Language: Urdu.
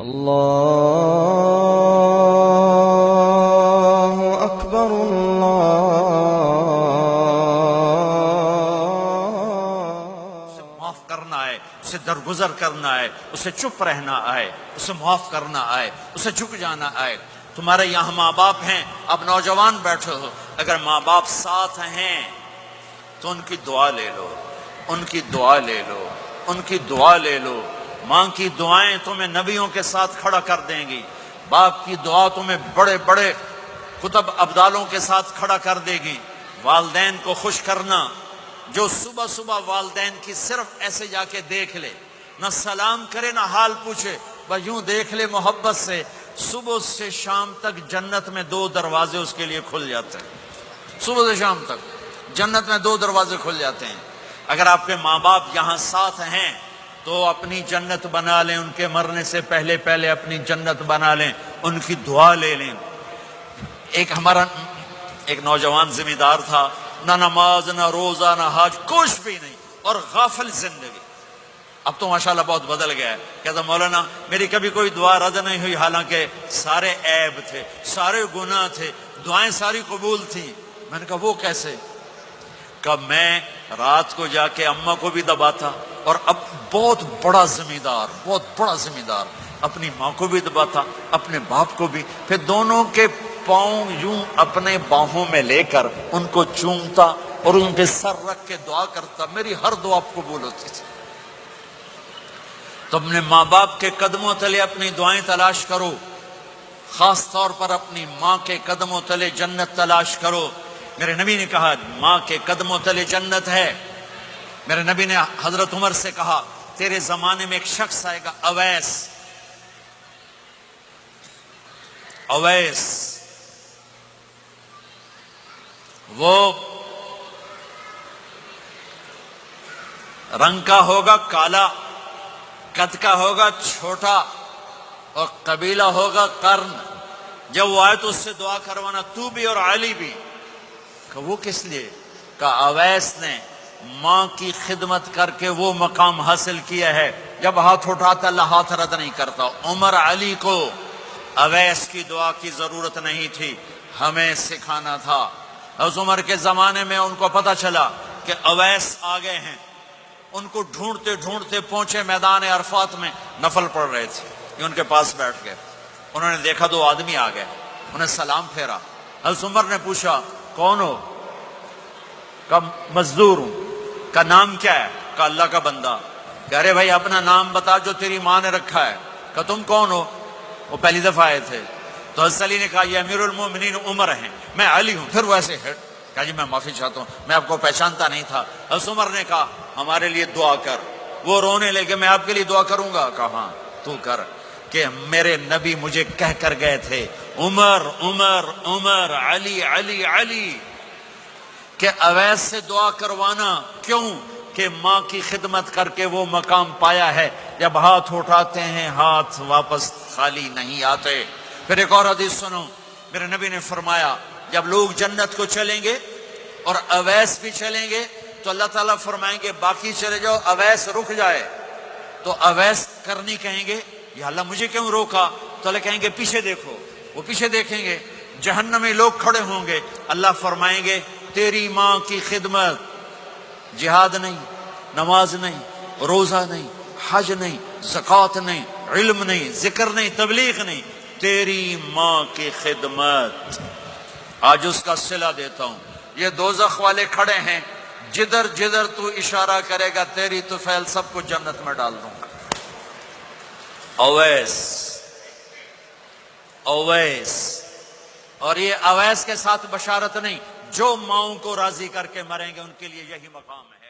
اللہ اکبر اسے معاف کرنا ہے، اسے درگزر کرنا ہے، اسے چپ رہنا ہے، اسے معاف کرنا ہے، اسے جھک جانا ہے۔ تمہارے یہاں ماں باپ ہیں، اب نوجوان بیٹھے ہو، اگر ماں باپ ساتھ ہیں تو ان کی دعا لے لو، ان کی دعا لے لو، ان کی دعا لے لو۔ ماں کی دعائیں تمہیں نبیوں کے ساتھ کھڑا کر دیں گی، باپ کی دعا تمہیں بڑے بڑے کتب ابدالوں کے ساتھ کھڑا کر دے گی۔ والدین کو خوش کرنا، جو صبح صبح والدین کی صرف ایسے جا کے دیکھ لے، نہ سلام کرے نہ حال پوچھے، بس یوں دیکھ لے محبت سے، صبح سے شام تک جنت میں 2 دروازے اس کے لیے کھل جاتے ہیں۔ صبح سے شام تک جنت میں 2 دروازے کھل جاتے ہیں۔ اگر آپ کے ماں باپ یہاں ساتھ ہیں تو اپنی جنت بنا لیں، ان کے مرنے سے پہلے پہلے اپنی جنت بنا لیں، ان کی دعا لے لیں۔ ہمارا ایک نوجوان ذمہ دار تھا، نہ نماز نہ روزہ نہ حج، کچھ بھی نہیں، اور غافل زندگی۔ اب تو ماشاءاللہ بہت بدل گیا ہے۔ کہتا مولانا میری کبھی کوئی دعا رد نہیں ہوئی، حالانکہ سارے عیب تھے، سارے گناہ تھے، دعائیں ساری قبول تھیں۔ میں نے کہا وہ کیسے؟ کہ میں رات کو جا کے اماں کو بھی دباتا، اور اب بہت بڑا ذمہ دار اپنی ماں کو بھی دباتا، اپنے باپ کو بھی، پھر دونوں کے پاؤں یوں اپنے باہوں میں لے کر ان کو چومتا اور ان پہ سر رکھ کے دعا کرتا۔ میری ہر دعا قبول ہوتی تھی۔ تو اپنے ماں باپ کے قدموں تلے اپنی دعائیں تلاش کرو، خاص طور پر اپنی ماں کے قدموں تلے جنت تلاش کرو۔ میرے نبی نے کہا ماں کے قدموں تلے جنت ہے۔ میرے نبی نے حضرت عمر سے کہا تیرے زمانے میں ایک شخص آئے گا، اویس، وہ رنگ کا ہوگا کالا، قد کا ہوگا چھوٹا، اور قبیلہ ہوگا قرن۔ جب وہ آئے تو اس سے دعا کروانا، تو بھی اور علی بھی۔ کہ وہ کس لیے؟ کہ اویس نے ماں کی خدمت کر کے وہ مقام حاصل کیا ہے، جب ہاتھ اٹھاتا اللہ ہاتھ رد نہیں کرتا۔ عمر علی کو اویس کی دعا کی ضرورت نہیں تھی، ہمیں سکھانا تھا۔ اس عمر کے زمانے میں ان کو پتہ چلا کہ اویس آ گئے ہیں، ان کو ڈھونڈتے ڈھونڈتے پہنچے میدان عرفات میں، نفل پڑھ رہے تھے، یہ ان کے پاس بیٹھ گئے۔ انہوں نے دیکھا 2 آدمی آ گئے، انہیں سلام پھیرا۔ حضرت عمر نے پوچھا کون ہو؟ کہ مزدور ہوں۔ کا نام کیا ہے؟ کہ اللہ کا بندہ۔ کہ ارے بھائی اپنا نام بتا جو تیری ماں نے رکھا ہے۔ کہ تم کون ہو؟ وہ پہلی دفعہ آئے تھے۔ تو حضرت علی نے کہا یہ امیر المومنین عمر ہیں، میں علی ہوں۔ پھر وہ ایسے کہا جی میں معافی چاہتا ہوں، میں آپ کو پہچانتا نہیں تھا۔ حضرت عمر نے کہا ہمارے لیے دعا کر۔ وہ رونے لگے، میں آپ کے لیے دعا کروں گا؟ کہا ہاں تو کر، کہ میرے نبی مجھے کہہ کر گئے تھے عمر عمر عمر، علی علی علی، کہ اویس سے دعا کروانا۔ کیوں؟ کہ ماں کی خدمت کر کے وہ مقام پایا ہے، جب ہاتھ اٹھاتے ہیں ہاتھ واپس خالی نہیں آتے۔ پھر ایک اور حدیث سنو، میرے نبی نے فرمایا جب لوگ جنت کو چلیں گے اور اویس بھی چلیں گے تو اللہ تعالیٰ فرمائیں گے باقی چلے جاؤ، اویس رک جائے۔ تو اویس کرنی کہیں گے یا اللہ مجھے کیوں روکا؟ تو اللہ کہیں گے پیچھے دیکھو۔ وہ پیچھے دیکھیں گے، جہنم میں لوگ کھڑے ہوں گے، اللہ فرمائیں گے تیری ماں کی خدمت، جہاد نہیں، نماز نہیں، روزہ نہیں، حج نہیں، زکوٰۃ نہیں، علم نہیں، ذکر نہیں، تبلیغ نہیں، تیری ماں کی خدمت۔ آج اس کا صلہ دیتا ہوں۔ یہ دوزخ والے کھڑے ہیں، جدھر جدھر تو اشارہ کرے گا تیری طفیل سب کو جنت میں ڈال دوں گا۔ اویس، اور یہ اویس کے ساتھ بشارت نہیں، جو ماؤں کو راضی کر کے مریں گے ان کے لیے یہی مقام ہے۔